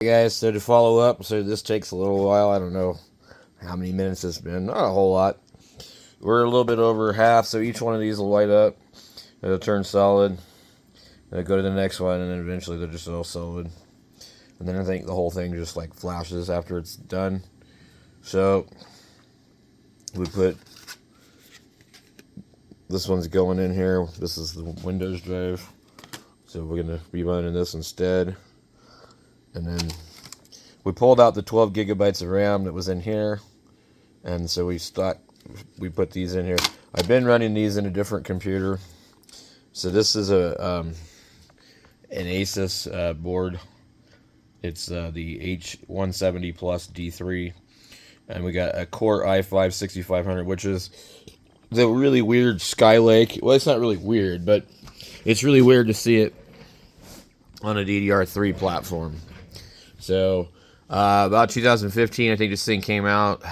Hey guys, so to follow up, so this takes a little while. I don't know how many minutes it's been. Not a whole lot. We're a little bit over half, so each one of these will light up. It'll turn solid. It'll go to the next one, and then eventually they're just all solid. And then I think the whole thing just like flashes after it's done. So we put this one's going in here. This is the Windows drive. So we're gonna be running this instead. And then we pulled out the 12 gigabytes of RAM that was in here, and so we put these in here. I've been running these in a different computer. So this is an Asus board. It's the H170 Plus D3, and we got a Core i5 6500, which is the really weird Skylake. Well, it's not really weird, but it's really weird to see it on a DDR3 platform. So about 2015, I think this thing came out.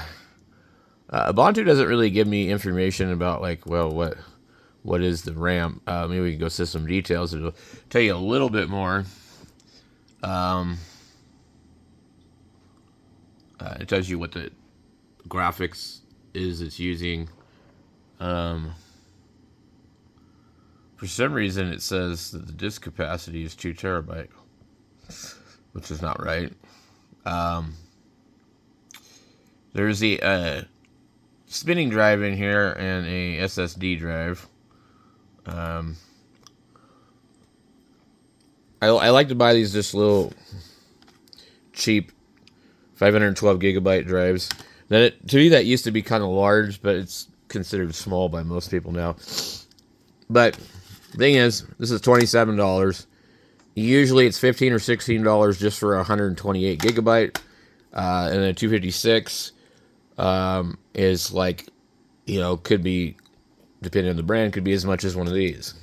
Ubuntu doesn't really give me information about what is the RAM. Maybe we can go system details. It'll tell you a little bit more. It tells you what the graphics is it's using. For some reason, it says that the disk capacity is 2 terabyte, which is not right. There's the spinning drive in here and a SSD drive. I like to buy these just little cheap 512 gigabyte drives. To me, that used to be kind of large, but it's considered small by most people now. But the thing is, this is $27. Usually it's $15 or $16 just for 128 gigabyte. And then 256 is like, could be, depending on the brand, could be as much as one of these.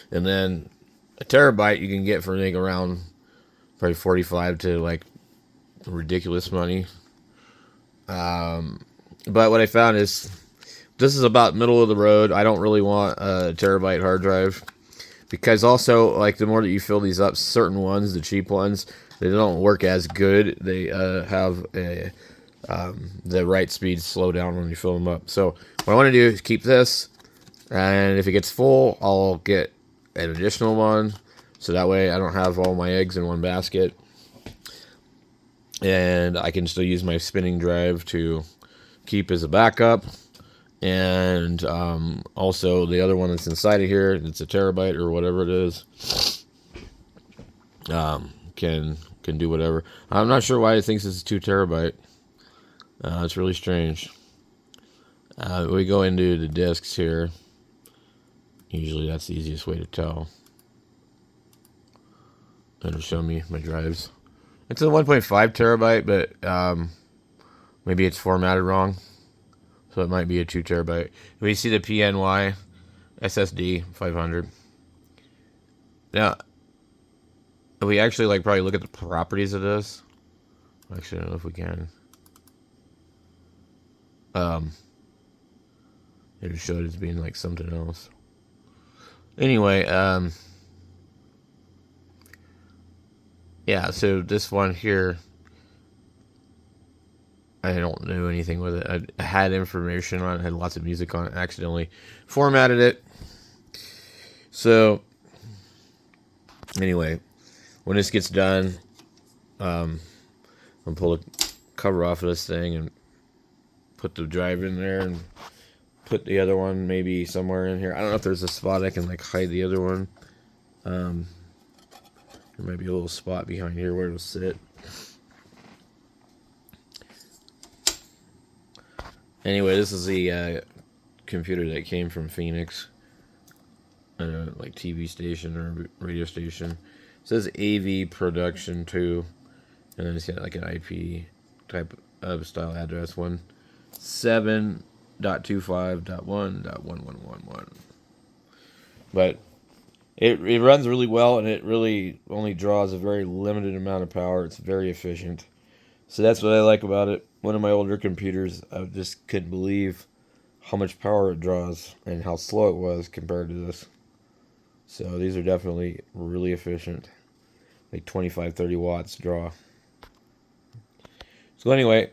And then a terabyte you can get for, I think, around probably 45 to like ridiculous money. But what I found is this is about middle of the road. I don't really want a terabyte hard drive, because also, like, the more that you fill these up, certain ones, the cheap ones, they don't work as good. They have the write speeds slow down when you fill them up. So what I want to do is keep this, and if it gets full, I'll get an additional one, so that way I don't have all my eggs in one basket, and I can still use my spinning drive to keep as a backup. And also the other one that's inside of here, it's a terabyte or whatever it is, can do whatever. I'm not sure why it thinks it's 2 terabyte. It's really strange. We go into the disks here. Usually that's the easiest way to tell. It'll show me my drives. It's a 1.5 terabyte, but maybe it's formatted wrong. So it might be a 2 terabyte. We see the PNY SSD 500. Now, if we actually probably look at the properties of this. Actually, I don't know if we can. It just showed it as being like something else. Anyway, yeah, so this one here, I don't know anything with it. I had information on it, had lots of music on it, accidentally formatted it. So, anyway, when this gets done, I'll pull the cover off of this thing and put the drive in there and put the other one maybe somewhere in here. I don't know if there's a spot I can hide the other one. There might be a little spot behind here where it'll sit. Anyway, this is the computer that came from Phoenix, like TV station or radio station. It says AV Production 2, and then it's got like an IP type of style address, 17.25.1.1111. But it runs really well, and it really only draws a very limited amount of power. It's very efficient. So that's what I like about it. One of my older computers, I just couldn't believe how much power it draws and how slow it was compared to this. So these are definitely really efficient. like 25, 30 watts draw. So anyway,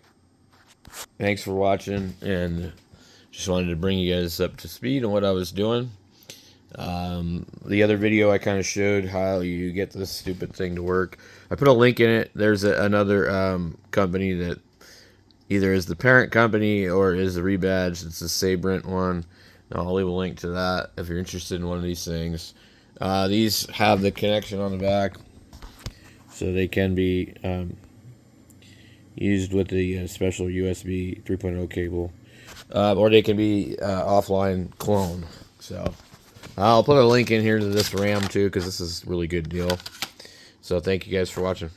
thanks for watching, and just wanted to bring you guys up to speed on what I was doing. The other video I kind of showed how you get this stupid thing to work. I put a link in it. There's another company that either is the parent company or is the Rebadged. It's a Sabrent one. I'll leave a link to that if you're interested in one of these things. These have the connection on the back, so they can be used with the special USB 3.0 cable, or they can be offline clone. So I'll put a link in here to this RAM too, because this is a really good deal. So thank you guys for watching.